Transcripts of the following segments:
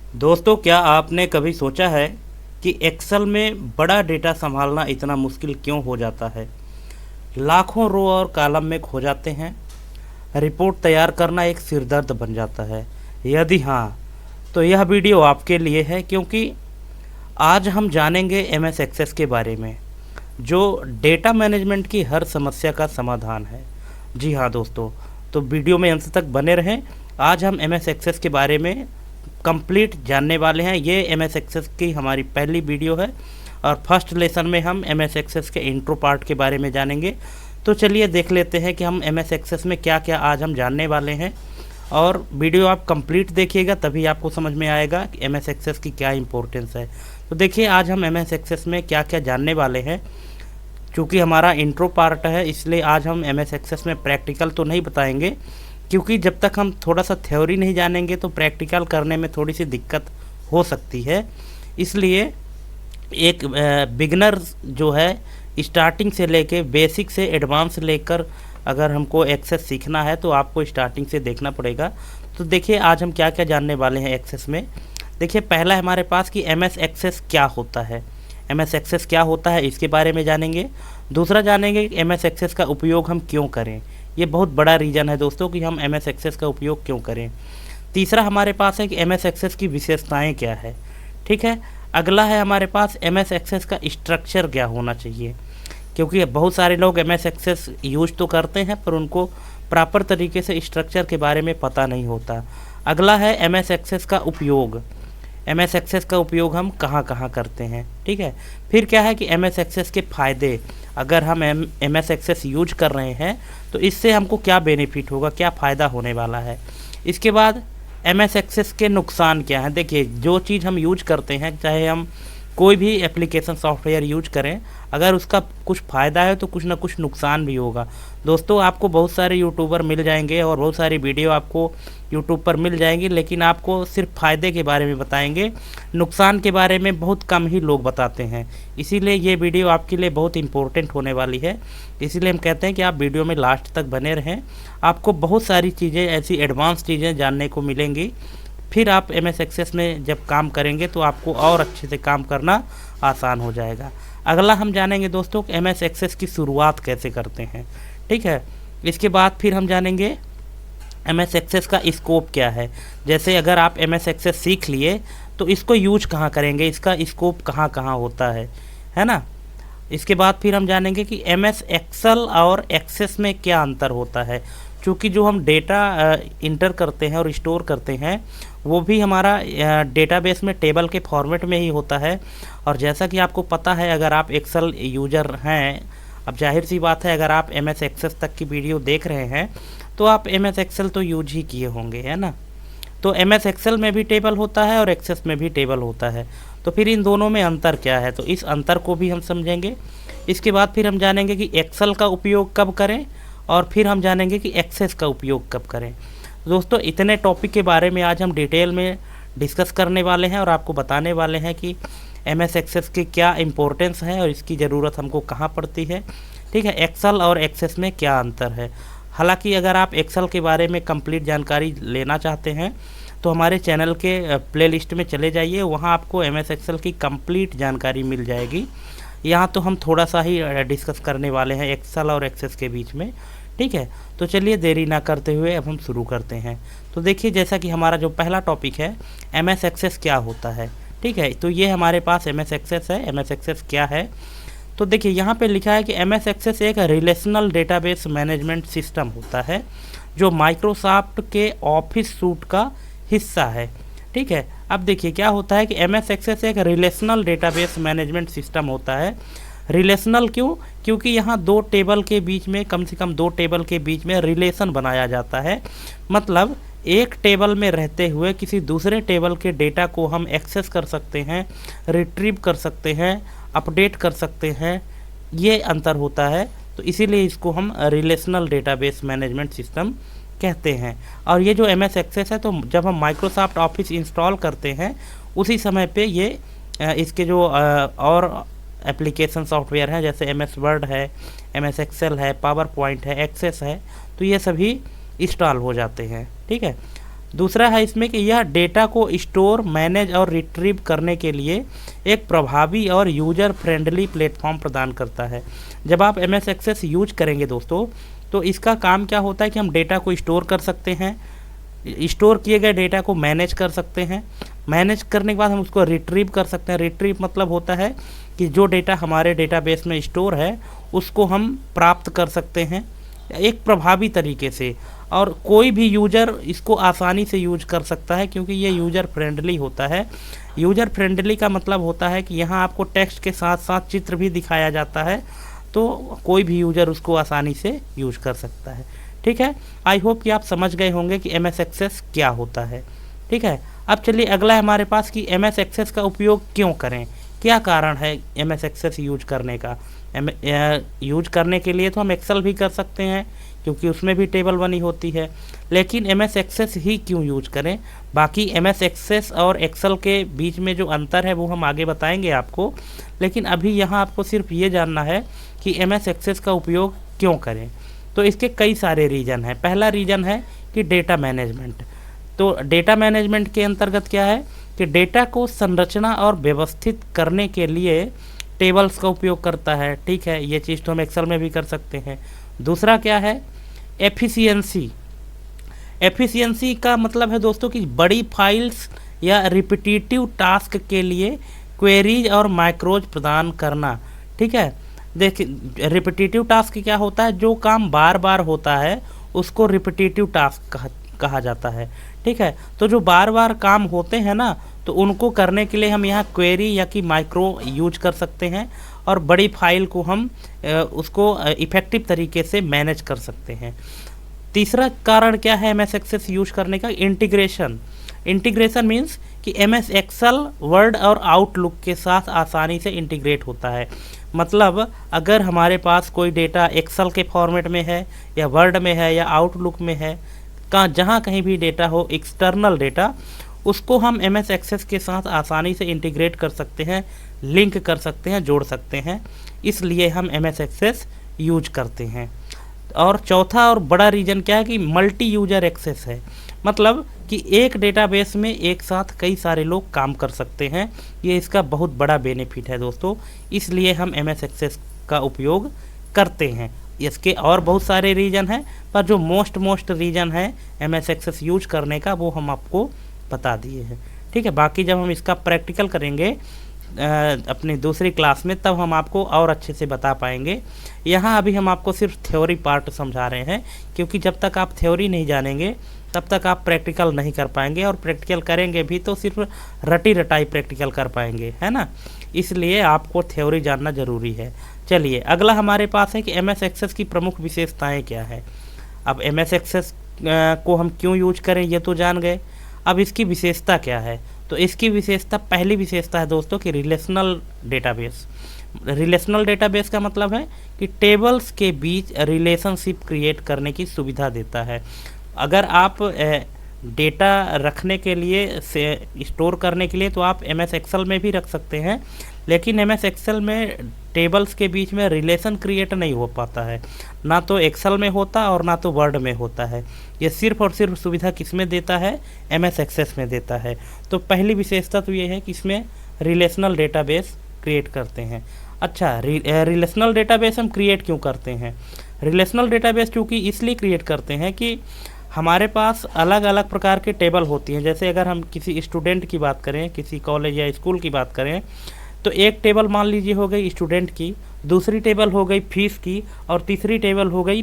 दोस्तों, क्या आपने कभी सोचा है कि एक्सेल में बड़ा डेटा संभालना इतना मुश्किल क्यों हो जाता है। लाखों रो और कॉलम में खो जाते हैं। रिपोर्ट तैयार करना एक सिरदर्द बन जाता है। यदि हाँ, तो यह वीडियो आपके लिए है, क्योंकि आज हम जानेंगे एमएस एक्सेस के बारे में, जो डेटा मैनेजमेंट की हर समस्या का समाधान है। जी हाँ दोस्तों, तो वीडियो में अंत तक बने रहें। आज हम एमएस एक्सेस के बारे में कंप्लीट जानने वाले हैं। ये एमएस एक्सेस की हमारी पहली वीडियो है और फर्स्ट लेसन में हम एमएस एक्सेस के इंट्रो पार्ट के बारे में जानेंगे। तो चलिए देख लेते हैं कि हम एमएस एक्सेस में क्या क्या आज हम जानने वाले हैं, और वीडियो आप कंप्लीट देखिएगा, तभी आपको समझ में आएगा कि एमएस एक्सेस की क्या इंपॉर्टेंस है। तो देखिए, आज हम एमएस एक्सेस में क्या क्या जानने वाले हैं। चूँकि हमारा इंट्रो पार्ट है, इसलिए आज हम एमएस एक्सेस में प्रैक्टिकल तो नहीं बताएंगे, क्योंकि जब तक हम थोड़ा सा थ्योरी नहीं जानेंगे तो प्रैक्टिकल करने में थोड़ी सी दिक्कत हो सकती है। इसलिए एक बिगनर जो है, स्टार्टिंग से लेके बेसिक से एडवांस लेकर अगर हमको एक्सेस सीखना है तो आपको स्टार्टिंग से देखना पड़ेगा। तो देखिए, आज हम क्या क्या जानने वाले हैं एक्सेस में। देखिए, पहला है हमारे पास कि एमएस एक्सेस क्या होता है। एमएस एक्सेस क्या होता है, इसके बारे में जानेंगे। दूसरा जानेंगे कि एमएस एक्सेस का उपयोग हम क्यों करें। ये बहुत बड़ा रीज़न है दोस्तों कि हम एमएस एक्सेस का उपयोग क्यों करें। तीसरा हमारे पास है कि एमएस एक्सेस की विशेषताएं क्या है। ठीक है। अगला है हमारे पास एमएस एक्सेस का स्ट्रक्चर क्या होना चाहिए, क्योंकि बहुत सारे लोग एमएस एक्सेस यूज तो करते हैं पर उनको प्रॉपर तरीके से स्ट्रक्चर के बारे में पता नहीं होता। अगला है एमएस एक्सेस का उपयोग। एमएस एक्सेस का उपयोग हम कहाँ कहाँ करते हैं। ठीक है। फिर क्या है कि एमएस एक्सेस के फ़ायदे, अगर हम एमएस एक्सेस यूज कर रहे हैं तो इससे हमको क्या बेनिफिट होगा, क्या फ़ायदा होने वाला है। इसके बाद एमएस एक्सेस के नुकसान क्या हैं। देखिए, जो चीज़ हम यूज करते हैं, चाहे हम कोई भी एप्लीकेशन सॉफ्टवेयर यूज करें, अगर उसका कुछ फ़ायदा है तो कुछ ना कुछ नुकसान भी होगा। दोस्तों, आपको बहुत सारे यूट्यूबर मिल जाएंगे और बहुत सारी वीडियो आपको यूट्यूब पर मिल जाएंगी, लेकिन आपको सिर्फ फ़ायदे के बारे में बताएंगे, नुकसान के बारे में बहुत कम ही लोग बताते हैं। इसीलिए ये वीडियो आपके लिए बहुत इंपॉर्टेंट होने वाली है। इसीलिए हम कहते हैं कि आप वीडियो में लास्ट तक बने रहें। आपको बहुत सारी चीज़ें, ऐसी एडवांस चीज़ें जानने को मिलेंगी। फिर आप एमएस एक्सेस में जब काम करेंगे तो आपको और अच्छे से काम करना आसान हो जाएगा। अगला हम जानेंगे दोस्तों कि एमएस एक्सेस की शुरुआत कैसे करते हैं। ठीक है। इसके बाद फिर हम जानेंगे एमएस एक्सेस का स्कोप क्या है। जैसे अगर आप एमएस एक्सेस सीख लिए तो इसको यूज कहाँ करेंगे, इसका स्कोप कहाँ कहाँ होता है ना। इसके बाद फिर हम जानेंगे कि एमएस एक्सेल और एक्सेस में क्या अंतर होता है। क्योंकि जो हम डेटा इंटर करते हैं और स्टोर करते हैं, वो भी हमारा डेटाबेस में टेबल के फॉर्मेट में ही होता है। और जैसा कि आपको पता है, अगर आप एक्सेल यूज़र हैं, अब जाहिर सी बात है, अगर आप एमएस एक्सेस तक की वीडियो देख रहे हैं तो आप एमएस एक्सेल तो यूज ही किए होंगे, है ना। तो एमएस एक्सेल में भी टेबल होता है और एक्सेस में भी टेबल होता है। तो फिर इन दोनों में अंतर क्या है, तो इस अंतर को भी हम समझेंगे। इसके बाद फिर हम जानेंगे कि एक्सेल का उपयोग कब करें, और फिर हम जानेंगे कि एक्सेस का उपयोग कब करें। दोस्तों, इतने टॉपिक के बारे में आज हम डिटेल में डिस्कस करने वाले हैं और आपको बताने वाले हैं कि एमएस एक्सेस की क्या इंपॉर्टेंस है और इसकी ज़रूरत हमको कहाँ पड़ती है। ठीक है। एक्सेल और एक्सेस में क्या अंतर है। हालांकि अगर आप एक्सेल के बारे में कंप्लीट जानकारी लेना चाहते हैं तो हमारे चैनल के प्लेलिस्ट में चले जाइए, वहाँ आपको एमएस एक्सेल की कंप्लीट जानकारी मिल जाएगी। यहाँ तो हम थोड़ा सा ही डिस्कस करने वाले हैं एक्सेल और एक्सेस के बीच में। ठीक है। तो चलिए देरी ना करते हुए अब हम शुरू करते हैं। तो देखिए, जैसा कि हमारा जो पहला टॉपिक है, एमएस एक्सेस क्या होता है। ठीक है। तो ये हमारे पास एमएस एक्सेस है। एमएस एक्सेस क्या है, तो देखिए यहाँ पे लिखा है कि एमएस एक्सेस एक रिलेशनल डेटाबेस मैनेजमेंट सिस्टम होता है जो माइक्रोसॉफ्ट के ऑफिस सूट का हिस्सा है। ठीक है। अब देखिए क्या होता है कि एमएस एक्सेस एक रिलेशनल डेटाबेस मैनेजमेंट सिस्टम होता है। रिलेशनल क्यों, क्योंकि यहाँ दो टेबल के बीच में, कम से कम दो टेबल के बीच में रिलेशन बनाया जाता है। मतलब एक टेबल में रहते हुए किसी दूसरे टेबल के डेटा को हम एक्सेस कर सकते हैं, रिट्रीव कर सकते हैं, अपडेट कर सकते हैं। ये अंतर होता है। तो इसीलिए इसको हम रिलेशनल डेटाबेस मैनेजमेंट सिस्टम कहते हैं। और ये जो एमएस एक्सेस है, तो जब हम माइक्रोसॉफ्ट ऑफिस इंस्टॉल करते हैं उसी समय पे ये इसके जो और एप्लीकेशन सॉफ्टवेयर हैं, जैसे एमएस वर्ड है, एमएस एक्सेल है, पावर पॉइंट है, एक्सेस है, तो ये सभी इंस्टॉल हो जाते हैं। ठीक है। दूसरा है इसमें कि यह डेटा को स्टोर, मैनेज और रिट्रीव करने के लिए एक प्रभावी और यूजर फ्रेंडली प्लेटफॉर्म प्रदान करता है। जब आप MS एक्सेस यूज करेंगे दोस्तों, तो इसका काम क्या होता है कि हम डेटा को स्टोर कर सकते हैं, स्टोर किए गए डेटा को मैनेज कर सकते हैं, मैनेज करने के बाद हम उसको रिट्रीव कर सकते हैं। रिट्रीव मतलब होता है कि जो डेटा हमारे डेटाबेस में स्टोर है उसको हम प्राप्त कर सकते हैं एक प्रभावी तरीके से, और कोई भी यूज़र इसको आसानी से यूज कर सकता है क्योंकि ये यूज़र फ्रेंडली होता है। यूज़र फ्रेंडली का मतलब होता है कि यहाँ आपको टेक्स्ट के साथ साथ चित्र भी दिखाया जाता है, तो कोई भी यूज़र उसको आसानी से यूज कर सकता है। ठीक है, आई होप कि आप समझ गए होंगे कि MS एक्सेस क्या होता है। ठीक है, अब चलिए अगला है हमारे पास कि MS एक्सेस का उपयोग क्यों करें, क्या कारण है MS एक्सेस यूज करने का। यूज करने के लिए तो हम एक्सेल भी कर सकते हैं क्योंकि उसमें भी टेबल बनी होती है, लेकिन MS एक्सेस ही क्यों यूज करें। बाकी MS एक्सेस और एक्सेल के बीच में जो अंतर है वो हम आगे बताएंगे आपको, लेकिन अभी यहाँ आपको सिर्फ ये जानना है कि MS एक्सेस का उपयोग क्यों करें। तो इसके कई सारे रीज़न हैं। पहला रीज़न है कि डेटा मैनेजमेंट। तो डेटा मैनेजमेंट के अंतर्गत क्या है कि डेटा को संरचना और व्यवस्थित करने के लिए टेबल्स का उपयोग करता है। ठीक है, ये चीज़ तो हम एक्सेल में भी कर सकते हैं। दूसरा क्या है, एफिशिएंसी। एफिशिएंसी का मतलब है दोस्तों कि बड़ी फाइल्स या रिपीटिटिव टास्क के लिए क्वेरीज और मैक्रोज प्रदान करना। ठीक है, देखिए रिपीटिटिव टास्क क्या होता है, जो काम बार बार होता है उसको रिपीटिटिव टास्क कहा जाता है। ठीक है, तो जो बार बार काम होते हैं ना, तो उनको करने के लिए हम यहाँ क्वेरी या कि माइक्रो यूज कर सकते हैं, और बड़ी फाइल को हम उसको इफ़ेक्टिव तरीके से मैनेज कर सकते हैं। तीसरा कारण क्या है MS एक्सेस यूज करने का, इंटीग्रेशन। इंटीग्रेशन मीन्स कि MS एक्सेल वर्ड और आउटलुक के साथ आसानी से इंटीग्रेट होता है। मतलब अगर हमारे पास कोई डेटा एक्सेल के फॉर्मेट में है या वर्ड में है या आउटलुक में है, जहाँ कहीं भी डेटा हो एक्सटर्नल डेटा, उसको हम MS एक्सेस के साथ आसानी से इंटीग्रेट कर सकते हैं, लिंक कर सकते हैं, जोड़ सकते हैं, इसलिए हम MS एक्सेस यूज करते हैं। और चौथा और बड़ा रीज़न क्या है कि मल्टी यूजर एक्सेस है। मतलब कि एक डेटाबेस में एक साथ कई सारे लोग काम कर सकते हैं, ये इसका बहुत बड़ा बेनिफिट है दोस्तों, इसलिए हम MS एक्सेस का उपयोग करते हैं। इसके और बहुत सारे रीज़न हैं, पर जो मोस्ट रीज़न है MS एक्सेस यूज करने का वो हम आपको बता दिए हैं। ठीक है, बाकी जब हम इसका प्रैक्टिकल करेंगे अपनी दूसरी क्लास में, तब हम आपको और अच्छे से बता पाएंगे। यहाँ अभी हम आपको सिर्फ थ्योरी पार्ट समझा रहे हैं, क्योंकि जब तक आप थ्योरी नहीं जानेंगे तब तक आप प्रैक्टिकल नहीं कर पाएंगे, और प्रैक्टिकल करेंगे भी तो सिर्फ रटी रटाई प्रैक्टिकल कर पाएंगे, है ना। इसलिए आपको थ्योरी जानना ज़रूरी है। चलिए अगला हमारे पास है कि MS एक्सेस की प्रमुख विशेषताएँ क्या है। अब MS एक्सेस को हम क्यों यूज करें ये तो जान गए, अब इसकी विशेषता क्या है। तो इसकी विशेषता, पहली विशेषता है दोस्तों कि रिलेशनल डेटाबेस। रिलेशनल डेटाबेस का मतलब है कि टेबल्स के बीच रिलेशनशिप क्रिएट करने की सुविधा देता है। अगर आप डेटा रखने के लिए से स्टोर करने के लिए तो आप MS एक्सेल में भी रख सकते हैं, लेकिन MS एक्सेल में टेबल्स के बीच में रिलेशन क्रिएट नहीं हो पाता है, ना तो एक्सेल में होता और ना तो वर्ड में होता है। ये सिर्फ और सिर्फ सुविधा किस में देता है, MS एक्सेस में देता है। तो पहली विशेषता तो ये है कि इसमें रिलेशनल डेटाबेस क्रिएट करते हैं। अच्छा, रिलेशनल डेटाबेस हम क्रिएट क्यों करते हैं। रिलेशनल डेटाबेस चूँकि इसलिए क्रिएट करते हैं कि हमारे पास अलग अलग प्रकार के टेबल होती हैं। जैसे अगर हम किसी स्टूडेंट की बात करें, किसी कॉलेज या स्कूल की बात करें, तो एक टेबल मान लीजिए हो गई स्टूडेंट की, दूसरी टेबल हो गई फीस की, और तीसरी टेबल हो गई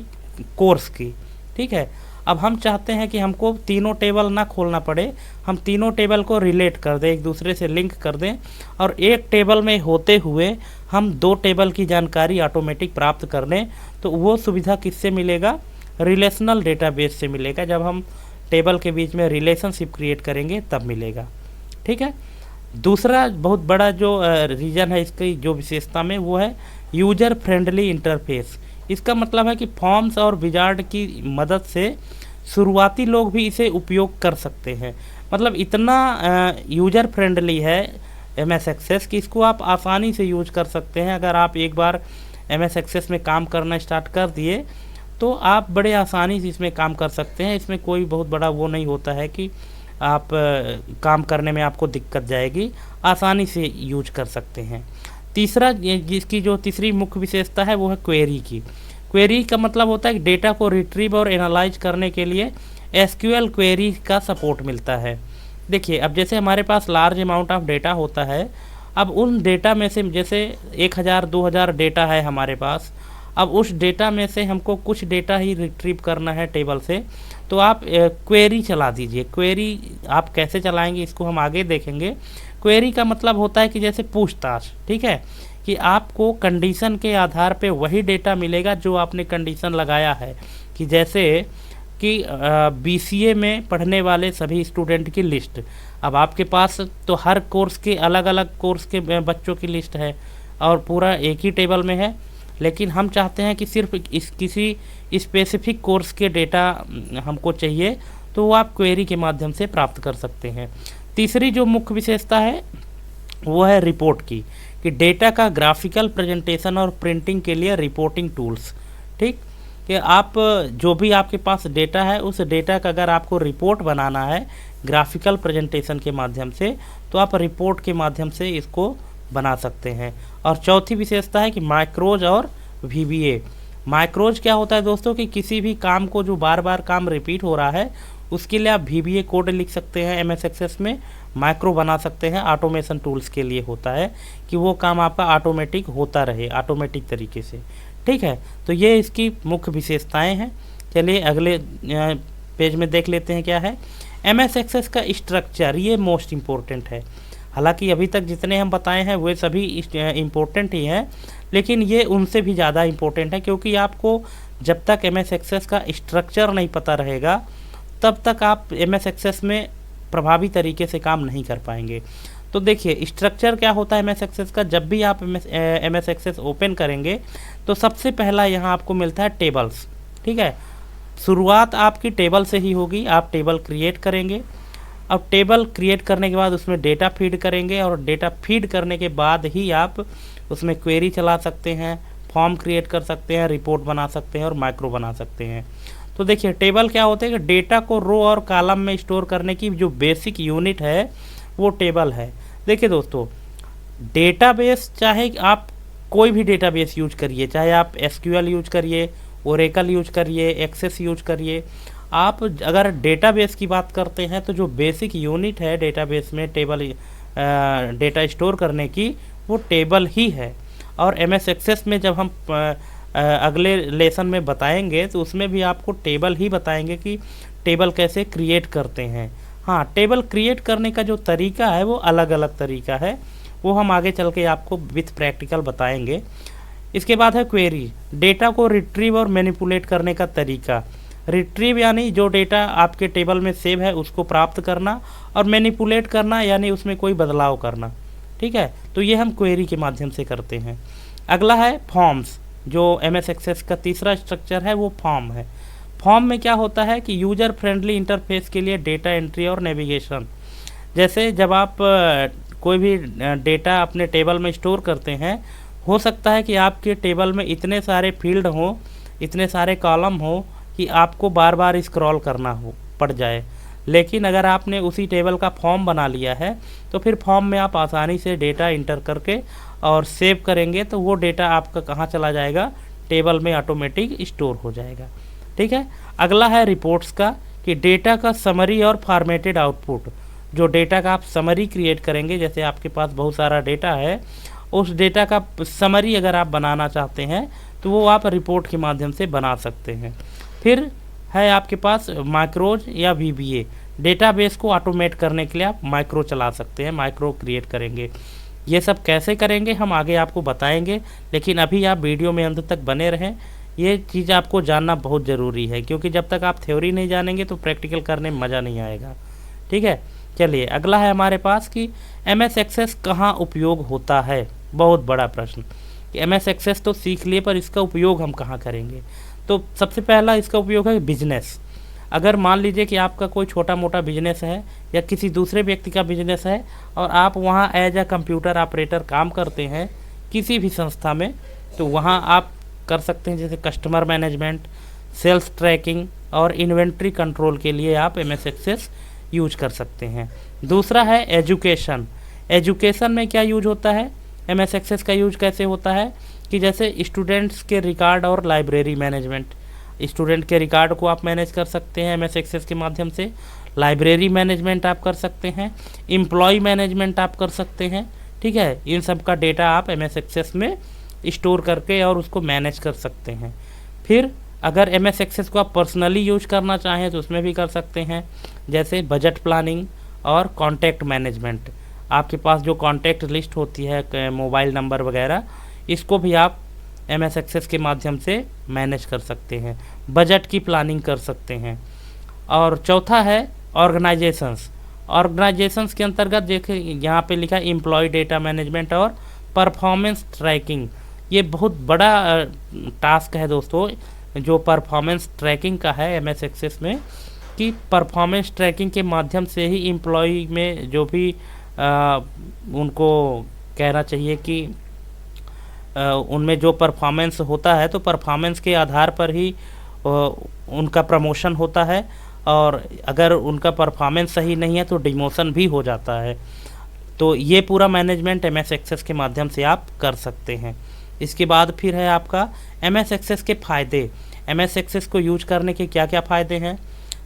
कोर्स की। ठीक है, अब हम चाहते हैं कि हमको तीनों टेबल ना खोलना पड़े, हम तीनों टेबल को रिलेट कर दें, एक दूसरे से लिंक कर दें, और एक टेबल में होते हुए हम दो टेबल की जानकारी ऑटोमेटिक प्राप्त कर लें। तो वो सुविधा किससे मिलेगा, रिलेशनल डेटाबेस से मिलेगा। जब हम टेबल के बीच में रिलेशनशिप क्रिएट करेंगे तब मिलेगा। ठीक है, दूसरा बहुत बड़ा जो रीज़न है इसकी जो विशेषता में, वो है यूजर फ्रेंडली इंटरफेस। इसका मतलब है कि फॉर्म्स और विजार्ड की मदद से शुरुआती लोग भी इसे उपयोग कर सकते हैं। मतलब इतना यूजर फ्रेंडली है MS एक्सेस कि इसको आप आसानी से यूज कर सकते हैं। अगर आप एक बार MS एक्सेस में काम करना स्टार्ट कर दिए तो आप बड़े आसानी से इसमें काम कर सकते हैं। इसमें कोई बहुत बड़ा वो नहीं होता है कि आप काम करने में आपको दिक्कत जाएगी, आसानी से यूज कर सकते हैं। तीसरा जिसकी जो तीसरी मुख्य विशेषता है वो है क्वेरी की। क्वेरी का मतलब होता है कि डेटा को रिट्रीव और एनालाइज करने के लिए एसक्यूएल क्वेरी का सपोर्ट मिलता है। देखिए, अब जैसे हमारे पास लार्ज अमाउंट ऑफ डेटा होता है, अब उन डेटा में से जैसे 1000 2000 डेटा है हमारे पास, अब उस डेटा में से हमको कुछ डेटा ही रिट्रीव करना है टेबल से, तो आप क्वेरी चला दीजिए। क्वेरी आप कैसे चलाएंगे इसको हम आगे देखेंगे। क्वेरी का मतलब होता है कि जैसे पूछताछ, ठीक है, कि आपको कंडीशन के आधार पे वही डेटा मिलेगा जो आपने कंडीशन लगाया है, कि जैसे कि बीसीए में पढ़ने वाले सभी स्टूडेंट की लिस्ट। अब आपके पास तो हर कोर्स के अलग अलग कोर्स के बच्चों की लिस्ट है और पूरा एक ही टेबल में है, लेकिन हम चाहते हैं कि सिर्फ किसी स्पेसिफिक कोर्स के डेटा हमको चाहिए, तो वो आप क्वेरी के माध्यम से प्राप्त कर सकते हैं। तीसरी जो मुख्य विशेषता है वो है रिपोर्ट की, कि डेटा का ग्राफिकल प्रेजेंटेशन और प्रिंटिंग के लिए रिपोर्टिंग टूल्स। ठीक, कि आप जो भी आपके पास डेटा है उस डेटा का अगर आपको रिपोर्ट बनाना है ग्राफिकल प्रेजेंटेशन के माध्यम से, तो आप रिपोर्ट के माध्यम से इसको बना सकते हैं। और चौथी विशेषता है कि माइक्रोज और वीबीए। माइक्रोज क्या होता है दोस्तों, कि किसी भी काम को जो बार बार काम रिपीट हो रहा है उसके लिए आप वीबीए कोड लिख सकते हैं एमएस एक्सेस में, माइक्रो बना सकते हैं। ऑटोमेशन टूल्स के लिए होता है कि वो काम आपका ऑटोमेटिक होता रहे, ऑटोमेटिक तरीके से। ठीक है, तो ये इसकी मुख्य विशेषताएं हैं। चलिए अगले पेज में देख लेते हैं क्या है। एमएस एक्सेस का स्ट्रक्चर, ये मोस्ट इम्पोर्टेंट है। हालांकि अभी तक जितने हम बताए हैं वे सभी इम्पोर्टेंट ही हैं, लेकिन ये उनसे भी ज़्यादा इम्पोर्टेंट है, क्योंकि आपको जब तक एमएस एक्सेस का स्ट्रक्चर नहीं पता रहेगा तब तक आप एमएस एक्सेस में प्रभावी तरीके से काम नहीं कर पाएंगे। तो देखिए, स्ट्रक्चर क्या होता है एमएस एक्सेस का। जब भी आप एमएस एक्सेस ओपन करेंगे तो सबसे पहला यहाँ आपको मिलता है टेबल्स। ठीक है, शुरुआत आपकी टेबल से ही होगी। आप टेबल क्रिएट करेंगे, अब टेबल क्रिएट करने के बाद उसमें डेटा फीड करेंगे, और डेटा फीड करने के बाद ही आप उसमें क्वेरी चला सकते हैं, फॉर्म क्रिएट कर सकते हैं, रिपोर्ट बना सकते हैं और माइक्रो बना सकते हैं। तो देखिए, टेबल क्या होते हैं कि डेटा को रो और कॉलम में स्टोर करने की जो बेसिक यूनिट है वो टेबल है। देखिए दोस्तों, डेटाबेस, चाहे आप कोई भी डेटाबेस यूज करिए, चाहे आप एसक्यूएल यूज करिए, ओरेकल यूज करिए, एक्सेस यूज करिए, आप अगर डेटाबेस की बात करते हैं तो जो बेसिक यूनिट है डेटाबेस में टेबल डेटा स्टोर करने की, वो टेबल ही है। और एमएस एक्सेस में जब हम अगले लेसन में बताएंगे तो उसमें भी आपको टेबल ही बताएंगे कि टेबल कैसे क्रिएट करते हैं। हाँ, टेबल क्रिएट करने का जो तरीका है वो अलग अलग तरीका है, वो हम आगे चल के आपको विथ प्रैक्टिकल बताएंगे। इसके बाद है क्वेरी, डेटा को रिट्रीव और मैनिपुलेट करने का तरीका। रिट्रीव यानी जो डेटा आपके टेबल में सेव है उसको प्राप्त करना, और मैनिपुलेट करना यानी उसमें कोई बदलाव करना। ठीक है, तो ये हम क्वेरी के माध्यम से करते हैं। अगला है फॉर्म्स। जो एमएस एक्सेस का तीसरा स्ट्रक्चर है वो फॉर्म है। फॉर्म में क्या होता है कि यूजर फ्रेंडली इंटरफेस के लिए डेटा एंट्री और नेविगेशन। जैसे जब आप कोई भी डेटा अपने टेबल में स्टोर करते हैं, हो सकता है कि आपके टेबल में इतने सारे फील्ड हों, इतने सारे कॉलम हो कि आपको बार बार स्क्रॉल करना पड़ जाए। लेकिन अगर आपने उसी टेबल का फॉर्म बना लिया है तो फिर फॉर्म में आप आसानी से डेटा इंटर करके और सेव करेंगे तो वो डेटा आपका कहाँ चला जाएगा, टेबल में ऑटोमेटिक स्टोर हो जाएगा। ठीक है, अगला है रिपोर्ट्स का, कि डेटा का समरी और फॉर्मेटेड आउटपुट। जो डेटा का आप समरी क्रिएट करेंगे, जैसे आपके पास बहुत सारा डेटा है, उस डेटा का समरी अगर आप बनाना चाहते हैं तो वो आप रिपोर्ट के माध्यम से बना सकते हैं। फिर है आपके पास माइक्रोज या वीबीए। डेटाबेस को ऑटोमेट करने के लिए आप माइक्रो चला सकते हैं, माइक्रो क्रिएट करेंगे। ये सब कैसे करेंगे हम आगे आपको बताएंगे, लेकिन अभी आप वीडियो में अंत तक बने रहें। ये चीज़ आपको जानना बहुत ज़रूरी है, क्योंकि जब तक आप थ्योरी नहीं जानेंगे तो प्रैक्टिकल करने में मज़ा नहीं आएगा। ठीक है, चलिए अगला है हमारे पास कि एमएस एक्सेस कहाँ उपयोग होता है। बहुत बड़ा प्रश्न कि एमएस एक्सेस तो सीख लिए, पर इसका उपयोग हम कहाँ करेंगे। तो सबसे पहला इसका उपयोग है बिजनेस। अगर मान लीजिए कि आपका कोई छोटा मोटा बिजनेस है या किसी दूसरे व्यक्ति का बिजनेस है और आप वहाँ एज अ कंप्यूटर ऑपरेटर काम करते हैं किसी भी संस्था में, तो वहाँ आप कर सकते हैं जैसे कस्टमर मैनेजमेंट, सेल्स ट्रैकिंग और इन्वेंट्री कंट्रोल के लिए आप MS एक्सेस यूज कर सकते हैं। दूसरा है एजुकेशन। एजुकेशन में क्या यूज होता है, MS एक्सेस का यूज कैसे होता है कि जैसे स्टूडेंट्स के रिकॉर्ड और लाइब्रेरी मैनेजमेंट, स्टूडेंट के रिकॉर्ड को आप मैनेज कर सकते हैं MS एक्सेस के माध्यम से, लाइब्रेरी मैनेजमेंट आप कर सकते हैं, एम्प्लॉय मैनेजमेंट आप कर सकते हैं। ठीक है, इन सब का डेटा आप MS एक्सेस में स्टोर करके और उसको मैनेज कर सकते हैं। फिर अगर MS एक्सेस को आप पर्सनली यूज करना चाहें तो उसमें भी कर सकते हैं, जैसे बजट प्लानिंग और कॉन्टैक्ट मैनेजमेंट। आपके पास जो कॉन्टैक्ट लिस्ट होती है, मोबाइल नंबर वगैरह, इसको भी आप MS एक्सेस के माध्यम से मैनेज कर सकते हैं, बजट की प्लानिंग कर सकते हैं। और चौथा है ऑर्गेनाइजेशंस। ऑर्गेनाइजेशंस के अंतर्गत देखिए यहाँ पे लिखा है एम्प्लॉय डेटा मैनेजमेंट और परफॉर्मेंस ट्रैकिंग। ये बहुत बड़ा टास्क है दोस्तों, जो परफॉर्मेंस ट्रैकिंग का है MS एक्सेस में, कि परफॉर्मेंस ट्रैकिंग के माध्यम से ही एम्प्लॉय में जो भी उनको कहना चाहिए कि उनमें जो परफॉर्मेंस होता है तो परफॉर्मेंस के आधार पर ही उनका प्रमोशन होता है, और अगर उनका परफॉर्मेंस सही नहीं है तो डिमोशन भी हो जाता है। तो ये पूरा मैनेजमेंट MS एक्सेस के माध्यम से आप कर सकते हैं। इसके बाद फिर है आपका MS एक्सेस के फ़ायदे। MS एक्सेस को यूज करने के क्या क्या फ़ायदे हैं,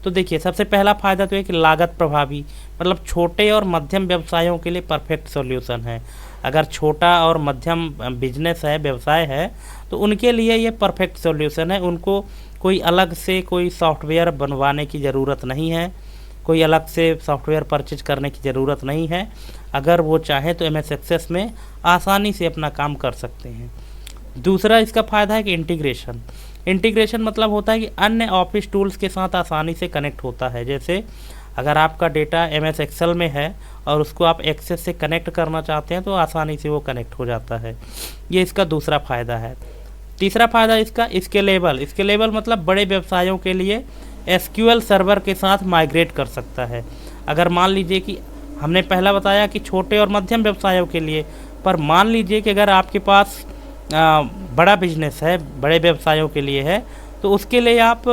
तो देखिए सबसे पहला फ़ायदा तो है कि लागत प्रभावी, मतलब छोटे और मध्यम व्यवसायों के लिए परफेक्ट सॉल्यूशन है। अगर छोटा और मध्यम बिजनेस है, व्यवसाय है, तो उनके लिए ये परफेक्ट सॉल्यूशन है। उनको कोई अलग से कोई सॉफ्टवेयर बनवाने की ज़रूरत नहीं है, कोई अलग से सॉफ्टवेयर परचेज करने की ज़रूरत नहीं है। अगर वो चाहें तो MS एक्सेस में आसानी से अपना काम कर सकते हैं। दूसरा इसका फ़ायदा है कि इंटीग्रेशन। इंटीग्रेशन मतलब होता है कि अन्य ऑफिस टूल्स के साथ आसानी से कनेक्ट होता है। जैसे अगर आपका डेटा MS एक्सेल में है और उसको आप एक्सेस से कनेक्ट करना चाहते हैं तो आसानी से वो कनेक्ट हो जाता है। ये इसका दूसरा फ़ायदा है। तीसरा फ़ायदा इसका स्केलेबल। स्केलेबल मतलब बड़े व्यवसायों के लिए SQL सर्वर के साथ माइग्रेट कर सकता है। अगर मान लीजिए कि हमने पहला बताया कि छोटे और मध्यम व्यवसायों के लिए, पर मान लीजिए कि अगर आपके पास बड़ा बिजनेस है, बड़े व्यवसायों के लिए है, तो उसके लिए आप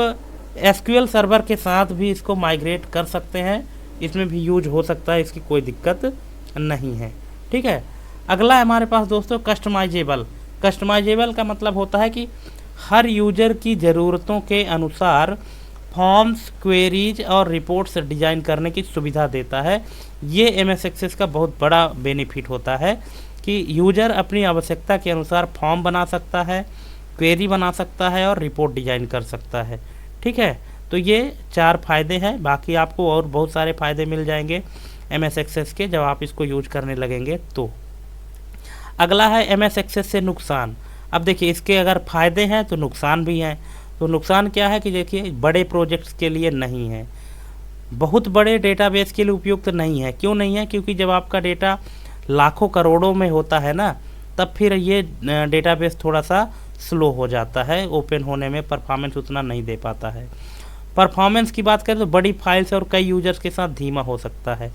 SQL सर्वर के साथ भी इसको माइग्रेट कर सकते हैं। इसमें भी यूज हो सकता है, इसकी कोई दिक्कत नहीं है। ठीक है, अगला है हमारे पास दोस्तों कस्टमाइजेबल। कस्टमाइजेबल का मतलब होता है कि हर यूजर की ज़रूरतों के अनुसार फॉर्म्स, क्वेरीज और रिपोर्ट्स डिज़ाइन करने की सुविधा देता है। ये MS एक्सेस का बहुत बड़ा बेनिफिट होता है कि यूजर अपनी आवश्यकता के अनुसार फॉर्म बना सकता है, क्वेरी बना सकता है और रिपोर्ट डिज़ाइन कर सकता है। ठीक है, तो ये 4 फ़ायदे हैं। बाकी आपको और बहुत सारे फ़ायदे मिल जाएंगे MS एक्सेस के जब आप इसको यूज करने लगेंगे तो। अगला है MS एक्सेस से नुकसान। अब देखिए इसके अगर फ़ायदे हैं तो नुकसान भी हैं। तो नुकसान क्या है कि देखिए बड़े प्रोजेक्ट्स के लिए नहीं है, बहुत बड़े डेटाबेस के लिए उपयुक्त नहीं है। क्यों नहीं है? क्योंकि जब आपका डेटा लाखों करोड़ों में होता है ना, तब फिर ये डेटाबेस थोड़ा सा स्लो हो जाता है, ओपन होने में परफॉर्मेंस उतना नहीं दे पाता है। परफॉर्मेंस की बात करें तो बड़ी फाइल्स और कई यूजर्स के साथ धीमा हो सकता है।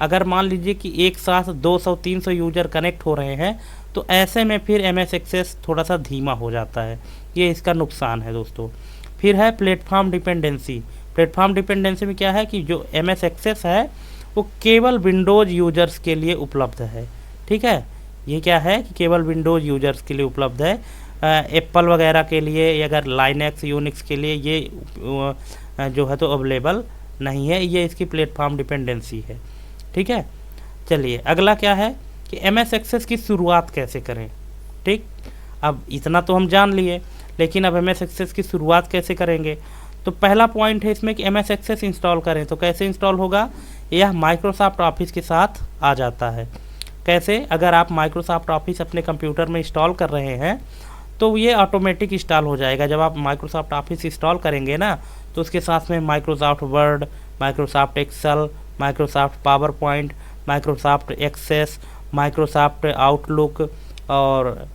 अगर मान लीजिए कि एक साथ 200-300 यूजर कनेक्ट हो रहे हैं तो ऐसे में फिर MS एक्सेस थोड़ा सा धीमा हो जाता है। ये इसका नुकसान है दोस्तों। फिर है प्लेटफॉर्म डिपेंडेंसी। प्लेटफॉर्म डिपेंडेंसी में क्या है कि जो MS एक्सेस है वो केवल विंडोज़ यूजर्स के लिए उपलब्ध है। ठीक है, ये क्या है कि केवल विंडोज़ यूजर्स के लिए उपलब्ध है। एप्पल वगैरह के लिए या अगर लाइनक्स यूनिक्स के लिए ये जो है तो अवेलेबल नहीं है। ये इसकी प्लेटफॉर्म डिपेंडेंसी है। ठीक है, चलिए अगला क्या है कि MS एक्सेस की शुरुआत कैसे करें। ठीक, अब इतना तो हम जान लिए, लेकिन अब MS एक्सेस की शुरुआत कैसे करेंगे। तो पहला पॉइंट है इसमें कि MS एक्सेस इंस्टॉल करें। तो कैसे इंस्टॉल होगा, यह माइक्रोसॉफ्ट ऑफिस के साथ आ जाता है। कैसे, अगर आप माइक्रोसॉफ्ट ऑफिस अपने कंप्यूटर में इंस्टॉल कर रहे हैं तो ये ऑटोमेटिक इंस्टॉल हो जाएगा। जब आप माइक्रोसॉफ्ट ऑफिस इंस्टॉल करेंगे ना तो उसके साथ में Microsoft Word, Microsoft Excel, Microsoft PowerPoint, Microsoft Access, Microsoft Outlook और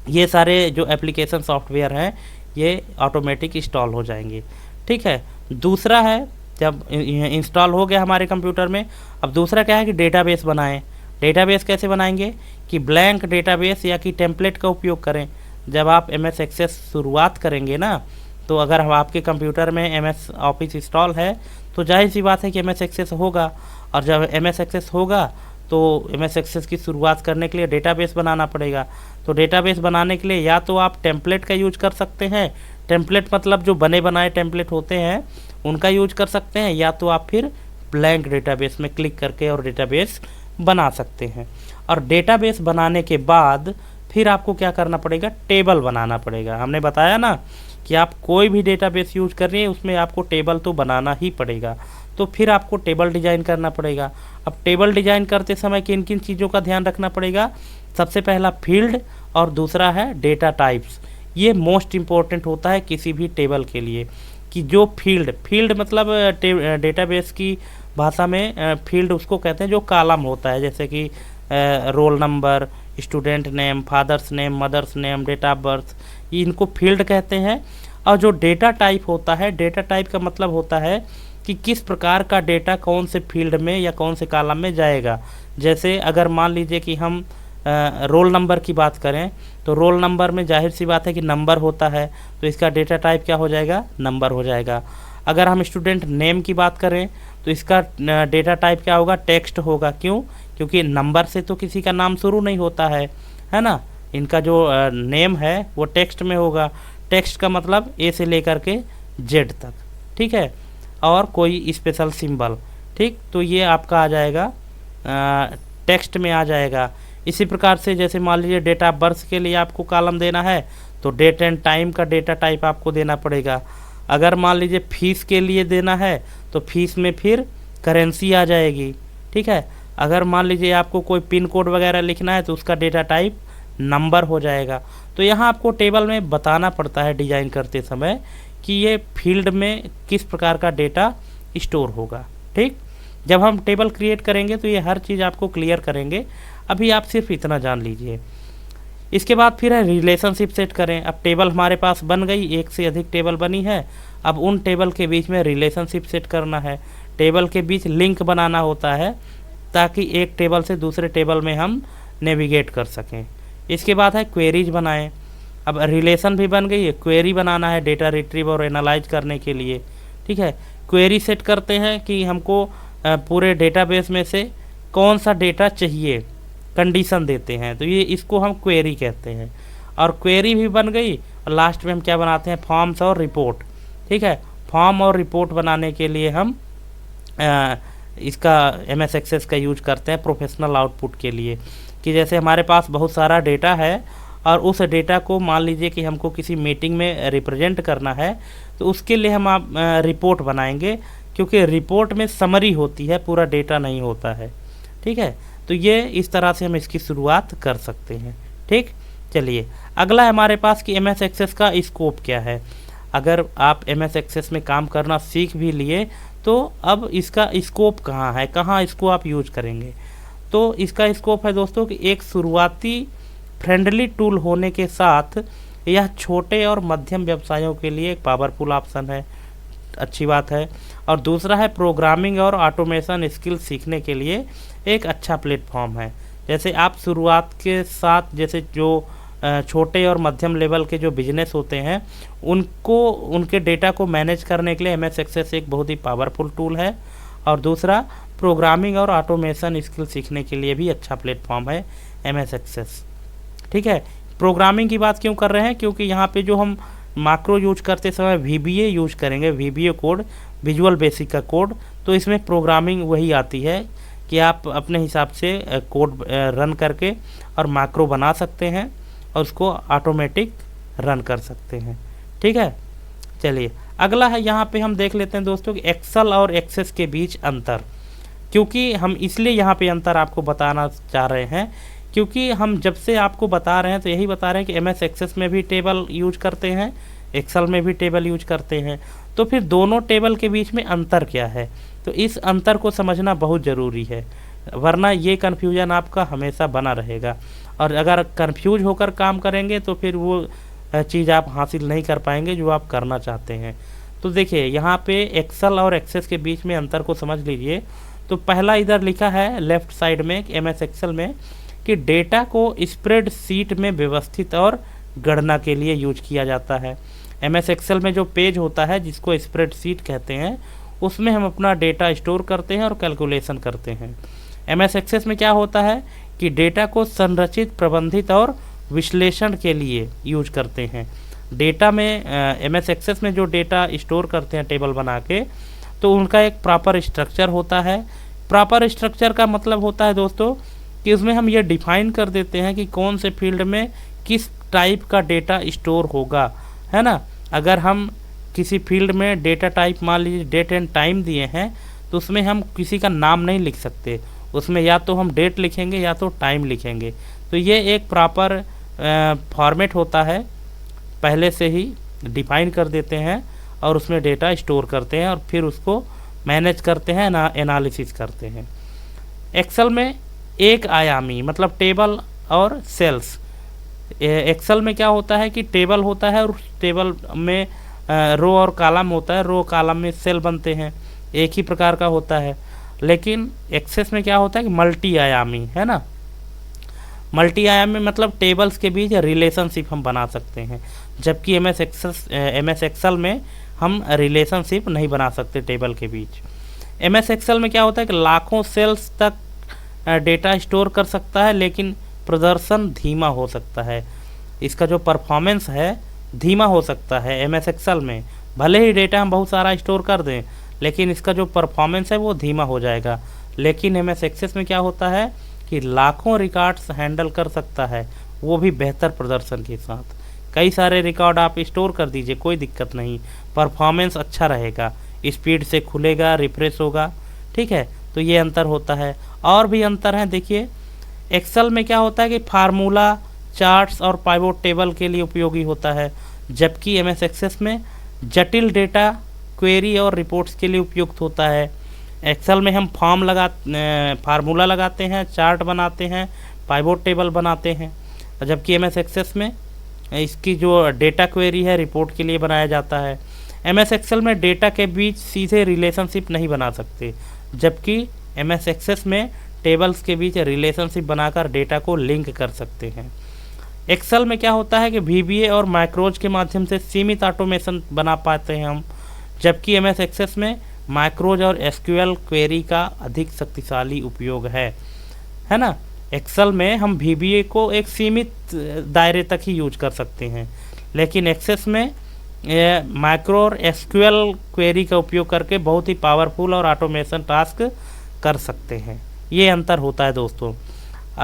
ये सारे जो एप्लीकेशन सॉफ्टवेयर हैं ये ऑटोमेटिक इंस्टॉल हो जाएंगे। ठीक है, दूसरा है जब इंस्टॉल हो गया हमारे कंप्यूटर में, अब दूसरा क्या है कि डेटाबेस बनाएं। डेटाबेस कैसे बनाएंगे कि ब्लैंक डेटाबेस या कि टेम्पलेट का उपयोग करें। जब आप एम एस एक्सेस शुरुआत करेंगे ना, तो अगर हम आपके कंप्यूटर में एम एस ऑफिस इंस्टॉल है तो जाहिर सी बात है कि एम एस एक्सेस होगा। और जब एम एस एक्सेस होगा तो एम एस एक्सेस की शुरुआत करने के लिए डेटाबेस बनाना पड़ेगा। तो डेटाबेस बनाने के लिए या तो आप टेम्पलेट का यूज कर सकते हैं, टेम्पलेट मतलब जो बने बनाए टेम्पलेट होते हैं उनका यूज कर सकते हैं, या तो आप फिर ब्लैंक डेटाबेस में क्लिक करके और डेटाबेस बना सकते हैं। और डेटाबेस बनाने के बाद फिर आपको क्या करना पड़ेगा, टेबल बनाना पड़ेगा। हमने बताया ना कि आप कोई भी डेटाबेस यूज कर रहे हैं उसमें आपको टेबल तो बनाना ही पड़ेगा। तो फिर आपको टेबल डिजाइन करना पड़ेगा। अब टेबल डिजाइन करते समय किन किन चीज़ों का ध्यान रखना पड़ेगा, सबसे पहला फील्ड और दूसरा है डेटा टाइप्स। ये मोस्ट इम्पोर्टेंट होता है किसी भी टेबल के लिए, कि जो फील्ड मतलब डेटाबेस की भाषा में फील्ड उसको कहते हैं जो कॉलम होता है, जैसे कि roll number, student name, father's name, mother's name, date of birth, इनको फील्ड कहते हैं। और जो डेटा टाइप होता है, डेटा टाइप का मतलब होता है कि किस प्रकार का डेटा कौन से फील्ड में या कौन से कॉलम में जाएगा। जैसे अगर मान लीजिए कि हम रोल नंबर की बात करें तो रोल नंबर में जाहिर सी बात है कि नंबर होता है, तो इसका डेटा टाइप क्या हो जाएगा, नंबर हो जाएगा। अगर हम स्टूडेंट नेम की बात करें तो इसका डेटा टाइप क्या होगा, टेक्स्ट होगा। क्यों? क्योंकि नंबर से तो किसी का नाम शुरू नहीं होता है ना। इनका जो नेम है वो टेक्स्ट में होगा। टेक्स्ट का मतलब ए से लेकर के जेड तक, ठीक है, और कोई स्पेशल सिंबल, ठीक। तो ये आपका आ जाएगा टेक्स्ट में आ जाएगा। इसी प्रकार से जैसे मान लीजिए डेट ऑफ बर्थ के लिए आपको कॉलम देना है तो डेट एंड टाइम का डेटा टाइप आपको देना पड़ेगा। अगर मान लीजिए फीस के लिए देना है तो फीस में फिर करेंसी आ जाएगी, ठीक है। अगर मान लीजिए आपको कोई पिन कोड वगैरह लिखना है तो उसका डेटा टाइप नंबर हो जाएगा। तो यहाँ आपको टेबल में बताना पड़ता है डिजाइन करते समय कि ये फील्ड में किस प्रकार का डेटा स्टोर होगा, ठीक। जब हम टेबल क्रिएट करेंगे तो ये हर चीज़ आपको क्लियर करेंगे। अभी आप सिर्फ इतना जान लीजिए। इसके बाद फिर है रिलेशनशिप सेट करें। अब टेबल हमारे पास बन गई, एक से अधिक टेबल बनी है। अब उन टेबल के बीच में रिलेशनशिप सेट करना है। टेबल के बीच लिंक बनाना होता है ताकि एक टेबल से दूसरे टेबल में हम नेविगेट कर सकें। इसके बाद है क्वेरीज बनाएं। अब रिलेशन भी बन गई है, क्वेरी बनाना है डेटा रिट्रीव और एनालाइज करने के लिए, ठीक है। क्वेरी सेट करते हैं कि हमको पूरे डेटाबेस में से कौन सा डेटा चाहिए, कंडीशन देते हैं, तो ये इसको हम क्वेरी कहते हैं। और क्वेरी भी बन गई और लास्ट में हम क्या बनाते हैं, फॉर्म्स और रिपोर्ट, ठीक है। फॉर्म और रिपोर्ट बनाने के लिए हम इसका एम एस एक्सेस का यूज करते हैं प्रोफेशनल आउटपुट के लिए। कि जैसे हमारे पास बहुत सारा डेटा है और उस डेटा को मान लीजिए कि हमको किसी मीटिंग में रिप्रेजेंट करना है, तो उसके लिए हम आप रिपोर्ट बनाएंगे, क्योंकि रिपोर्ट में समरी होती है, पूरा डेटा नहीं होता है, ठीक है। तो ये इस तरह से हम इसकी शुरुआत कर सकते हैं, ठीक। चलिए अगला है हमारे पास कि एम एस एक्सेस का स्कोप क्या है। अगर आप एम एस एक्सेस में काम करना सीख भी लिए तो अब इसका स्कोप कहाँ है, कहाँ इसको आप यूज करेंगे। तो इसका स्कोप है दोस्तों कि एक शुरुआती फ्रेंडली टूल होने के साथ यह छोटे और मध्यम व्यवसायों के लिए एक पावरफुल ऑप्शन है, अच्छी बात है। और दूसरा है प्रोग्रामिंग और ऑटोमेशन स्किल सीखने के लिए एक अच्छा प्लेटफॉर्म है। जैसे आप शुरुआत के साथ, जैसे जो छोटे और मध्यम लेवल के जो बिजनेस होते हैं उनको उनके डेटा को मैनेज करने के लिए एम एस एक्सेस एक बहुत ही पावरफुल टूल है। और दूसरा प्रोग्रामिंग और ऑटोमेशन स्किल सीखने के लिए भी अच्छा प्लेटफॉर्म है एम एस एक्सेस, ठीक है। प्रोग्रामिंग की बात क्यों कर रहे हैं, क्योंकि यहाँ पे जो हम माक्रो यूज करते समय VBA यूज करेंगे, VBA कोड, विजुअल बेसिक का कोड, तो इसमें प्रोग्रामिंग वही आती है कि आप अपने हिसाब से कोड रन करके और माक्रो बना सकते हैं और उसको ऑटोमेटिक रन कर सकते हैं, ठीक है। चलिए अगला है, यहाँ पे हम देख लेते हैं दोस्तों कि एक्सेल और एक्सेस के बीच अंतर। क्योंकि हम इसलिए यहाँ पे अंतर आपको बताना चाह रहे हैं क्योंकि हम जब से आपको बता रहे हैं तो यही बता रहे हैं कि एम एस एक्सेस में भी टेबल यूज करते हैं, एक्सेल में भी टेबल यूज करते हैं। तो फिर दोनों टेबल के बीच में अंतर क्या है, तो इस अंतर को समझना बहुत ज़रूरी है, वरना ये कन्फ्यूजन आपका हमेशा बना रहेगा। और अगर कन्फ्यूज होकर काम करेंगे तो फिर वो चीज़ आप हासिल नहीं कर पाएंगे जो आप करना चाहते हैं। तो देखिए यहाँ पे एक्सेल और एक्सेस के बीच में अंतर को समझ लीजिए। तो पहला इधर लिखा है लेफ़्ट साइड में एम एस एक्सेल में कि डेटा को स्प्रेड शीट में व्यवस्थित और गणना के लिए यूज किया जाता है। MS एक्सेल में जो पेज होता है जिसको स्प्रेडशीट कहते हैं, उसमें हम अपना डेटा स्टोर करते हैं और कैलकुलेशन करते हैं। MS एक्सेस में क्या होता है कि डेटा को संरचित, प्रबंधित और विश्लेषण के लिए यूज करते हैं। डेटा में MS एक्सेस में जो डेटा स्टोर करते हैं टेबल बना के, तो उनका एक प्रॉपर स्ट्रक्चर होता है। प्रॉपर स्ट्रक्चर का मतलब होता है दोस्तों कि उसमें हम ये डिफाइन कर देते हैं कि कौन से फील्ड में किस टाइप का डेटा स्टोर होगा, है ना। अगर हम किसी फील्ड में डेटा टाइप मान लीजिए डेट एंड टाइम दिए हैं, तो उसमें हम किसी का नाम नहीं लिख सकते, उसमें या तो हम डेट लिखेंगे या तो टाइम लिखेंगे। तो ये एक प्रॉपर फॉर्मेट होता है, पहले से ही डिफाइन कर देते हैं और उसमें डेटा स्टोर करते हैं और फिर उसको मैनेज करते हैं, एनालिसिस करते हैं। एक्सेल में एक आयामी मतलब टेबल और सेल्स। एक्सेल में क्या होता है कि टेबल होता है और उस टेबल में रो और कॉलम होता है, रो कॉलम में सेल बनते हैं, एक ही प्रकार का होता है। लेकिन एक्सेस में क्या होता है कि मल्टी आयामी, है ना। मल्टी आयामी मतलब टेबल्स के बीच रिलेशनशिप हम बना सकते हैं, जबकि MS एक्सेल में हम रिलेशनशिप नहीं बना सकते टेबल के बीच। MS एक्सेल में क्या होता है कि लाखों सेल्स तक डेटा स्टोर कर सकता है, लेकिन प्रदर्शन धीमा हो सकता है। इसका जो परफॉर्मेंस है धीमा हो सकता है MS एक्सेल में। भले ही डेटा हम बहुत सारा स्टोर कर दें, लेकिन इसका जो परफॉर्मेंस है वो धीमा हो जाएगा। लेकिन MS एक्सेस में क्या होता है कि लाखों रिकॉर्ड्स हैंडल कर सकता है, वो भी बेहतर प्रदर्शन के साथ। कई सारे रिकॉर्ड आप स्टोर कर दीजिए, कोई दिक्कत नहीं, परफॉर्मेंस अच्छा रहेगा, स्पीड से खुलेगा, रिफ्रेश होगा, ठीक है। तो ये अंतर होता है। और भी अंतर है, देखिए एक्सेल में क्या होता है कि फार्मूला, चार्ट्स और पाइवोट टेबल के लिए उपयोगी होता है, जबकि MS एक्सेस में जटिल डेटा, क्वेरी और रिपोर्ट्स के लिए उपयुक्त होता है। एक्सेल में हम फार्मूला लगाते हैं, चार्ट बनाते हैं, पाइवोट टेबल बनाते हैं, जबकि MS एक्सेस में इसकी जो डेटा क्वेरी है रिपोर्ट के लिए बनाया जाता है। MS एक्सेल में डेटा के बीच सीधे रिलेशनशिप नहीं बना सकते, जबकि MS एक्सेस में टेबल्स के बीच रिलेशनशिप बनाकर डेटा को लिंक कर सकते हैं। एक्सेल में क्या होता है कि VBA और मैक्रोज के माध्यम से सीमित ऑटोमेशन बना पाते हैं हम, जबकि MS एक्सेस में मैक्रोज और SQL क्वेरी का अधिक शक्तिशाली उपयोग है ना। एक्सेल में हम VBA को एक सीमित दायरे तक ही यूज कर सकते हैं, लेकिन एक्सेस में मैक्रो और SQL क्वेरी का उपयोग करके बहुत ही पावरफुल और ऑटोमेशन टास्क कर सकते हैं। ये अंतर होता है दोस्तों।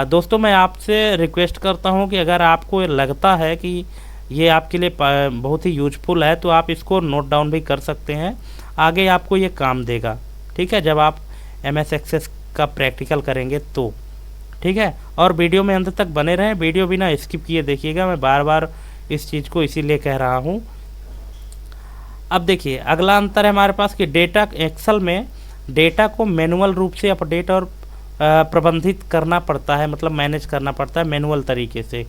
दोस्तों मैं आपसे रिक्वेस्ट करता हूँ कि अगर आपको लगता है कि ये आपके लिए बहुत ही यूजफुल है, तो आप इसको नोट डाउन भी कर सकते हैं, आगे आपको ये काम देगा, ठीक है, जब आप MS एक्सेस का प्रैक्टिकल करेंगे तो, ठीक है। और वीडियो में अंत तक बने रहें, वीडियो बिना स्किप किए देखिएगा, मैं बार बार इस चीज़ को इसीलिए कह रहा हूँ। अब देखिए अगला अंतर है हमारे पास कि डेटा एक्सेल में डेटा को मैनुअल रूप से अपडेट और प्रबंधित करना पड़ता है, मतलब मैनेज करना पड़ता है मैनुअल तरीके से।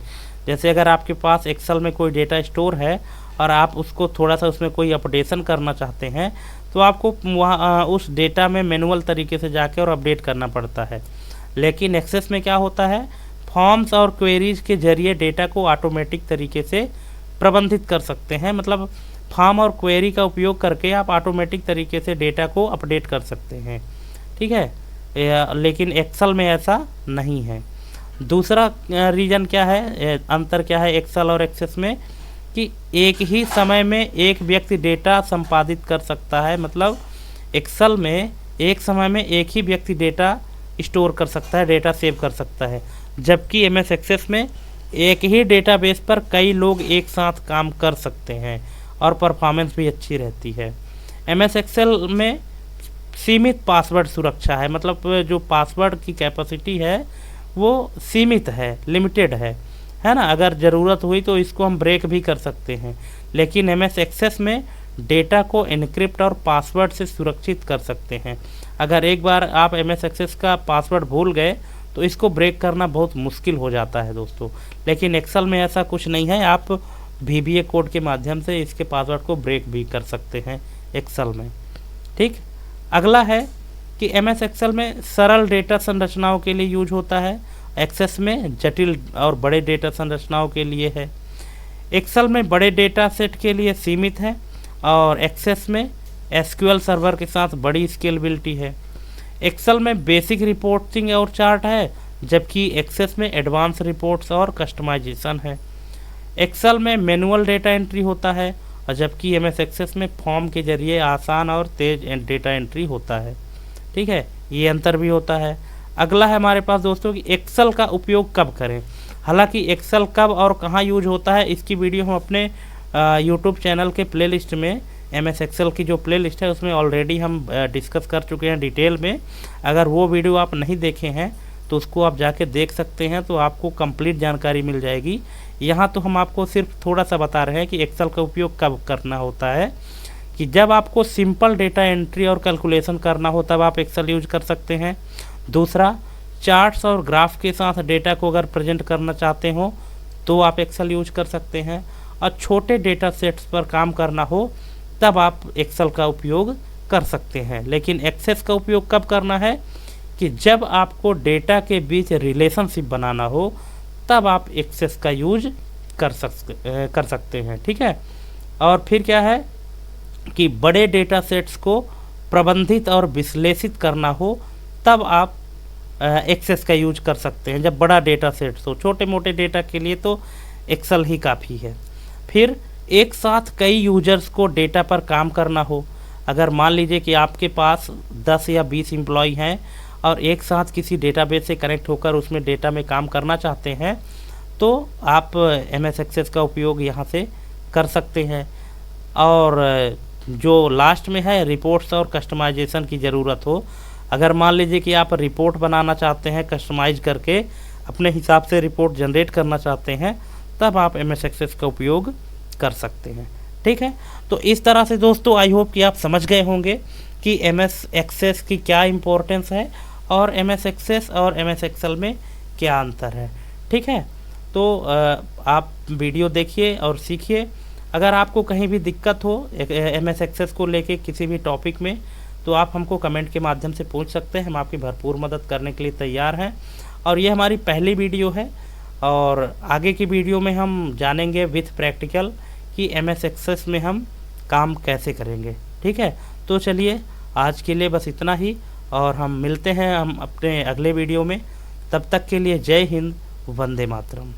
जैसे अगर आपके पास एक्सेल में कोई डेटा स्टोर है और आप उसको थोड़ा सा उसमें कोई अपडेशन करना चाहते हैं, तो आपको वहाँ उस डेटा में मैनुअल तरीके से जाके और अपडेट करना पड़ता है। लेकिन एक्सेस में क्या होता है, फॉर्म्स और क्वेरीज के जरिए डेटा को ऑटोमेटिक तरीके से प्रबंधित कर सकते हैं, मतलब फॉर्म और क्वेरी का उपयोग करके आप ऑटोमेटिक तरीके से डेटा को अपडेट कर सकते हैं, ठीक है। लेकिन एक्सेल में ऐसा नहीं है। दूसरा रीज़न क्या है, अंतर क्या है एक्सेल और एक्सेस में, कि एक ही समय में एक व्यक्ति डेटा संपादित कर सकता है, मतलब एक्सेल में एक समय में एक ही व्यक्ति डेटा स्टोर कर सकता है, डेटा सेव कर सकता है, जबकि MS एक्सेस में एक ही डेटाबेस पर कई लोग एक साथ काम कर सकते हैं और परफॉर्मेंस भी अच्छी रहती है। MS एक्सेल में सीमित पासवर्ड सुरक्षा है, मतलब जो पासवर्ड की कैपेसिटी है वो सीमित है, लिमिटेड है ना। अगर ज़रूरत हुई तो इसको हम ब्रेक भी कर सकते हैं, लेकिन MS एक्सेस में डेटा को एनक्रिप्ट और पासवर्ड से सुरक्षित कर सकते हैं। अगर एक बार आप MS एक्सेस का पासवर्ड भूल गए तो इसको ब्रेक करना बहुत मुश्किल हो जाता है दोस्तों। लेकिन एक्सेल में ऐसा कुछ नहीं है, आप VBA कोड के माध्यम से इसके पासवर्ड को ब्रेक भी कर सकते हैं एक्सेल में, ठीक। अगला है कि MS एक्सेल में सरल डेटा संरचनाओं के लिए यूज होता है, एक्सेस में जटिल और बड़े डेटा संरचनाओं के लिए है। एक्सेल में बड़े डेटा सेट के लिए सीमित है और एक्सेस में एसक्यूएल सर्वर के साथ बड़ी स्केलेबिलिटी है। एक्सेल में बेसिक रिपोर्टिंग और चार्ट है, जबकि एक्सेस में एडवांस रिपोर्ट्स और कस्टमाइजेशन है। एक्सेल में मैनुअल डेटा एंट्री होता है और जबकि एमएस एक्सेस में फॉर्म के जरिए आसान और तेज डेटा एंट्री होता है। ठीक है, ये अंतर भी होता है। अगला है हमारे पास दोस्तों कि एक्सेल का उपयोग कब करें। हालांकि एक्सेल कब और कहाँ यूज होता है इसकी वीडियो हम अपने यूट्यूब चैनल के प्लेलिस्ट में, एमएस एक्सेल की जो प्लेलिस्ट है उसमें ऑलरेडी हम डिस्कस कर चुके हैं डिटेल में। अगर वो वीडियो आप नहीं देखे हैं तो उसको आप जाके देख सकते हैं, तो आपको कंप्लीट जानकारी मिल जाएगी। यहाँ तो हम आपको सिर्फ थोड़ा सा बता रहे हैं कि एक्सेल का उपयोग कब करना होता है, कि जब आपको सिंपल डेटा एंट्री और कैलकुलेशन करना हो तब आप एक्सेल यूज कर सकते हैं। दूसरा, चार्ट्स और ग्राफ के साथ डेटा को अगर प्रेजेंट करना चाहते हो तो आप एक्सेल यूज कर सकते हैं। और छोटे डेटा सेट्स पर काम करना हो तब आप एक्सेल का उपयोग कर सकते हैं। लेकिन एक्सेस का उपयोग कब करना है, कि जब आपको डेटा के बीच रिलेशनशिप बनाना हो तब आप एक्सेस का यूज कर सकते हैं। ठीक है, और फिर क्या है कि बड़े डेटा सेट्स को प्रबंधित और विश्लेषित करना हो तब आप एक्सेस का यूज कर सकते हैं। जब बड़ा डेटा सेट्स हो, छोटे मोटे डेटा के लिए तो एक्सेल ही काफ़ी है। फिर एक साथ कई यूजर्स को डेटा पर काम करना हो, अगर मान लीजिए कि आपके पास 10 या 20 एम्प्लॉय हैं और एक साथ किसी डेटाबेस से कनेक्ट होकर उसमें डेटा में काम करना चाहते हैं तो आप एमएस एक्सेस का उपयोग यहाँ से कर सकते हैं। और जो लास्ट में है, रिपोर्ट्स और कस्टमाइजेशन की ज़रूरत हो, अगर मान लीजिए कि आप रिपोर्ट बनाना चाहते हैं, कस्टमाइज करके अपने हिसाब से रिपोर्ट जनरेट करना चाहते हैं, तब आप एमएस एक्सेस का उपयोग कर सकते हैं। ठीक है, तो इस तरह से दोस्तों आई होप कि आप समझ गए होंगे कि एमएस एक्सेस की क्या इम्पोर्टेंस है और एमएस एक्सेस और एमएस एक्सेल में क्या अंतर है। ठीक है, तो आप वीडियो देखिए और सीखिए। अगर आपको कहीं भी दिक्कत हो एमएस एक्सेस को लेके किसी भी टॉपिक में, तो आप हमको कमेंट के माध्यम से पूछ सकते हैं, हम आपकी भरपूर मदद करने के लिए तैयार हैं। और ये हमारी पहली वीडियो है और आगे की वीडियो में हम जानेंगे विथ प्रैक्टिकल कि एमएस एक्सेस में हम काम कैसे करेंगे। ठीक है, तो चलिए आज के लिए बस इतना ही और हम मिलते हैं हम अपने अगले वीडियो में। तब तक के लिए जय हिंद, वंदे मातरम।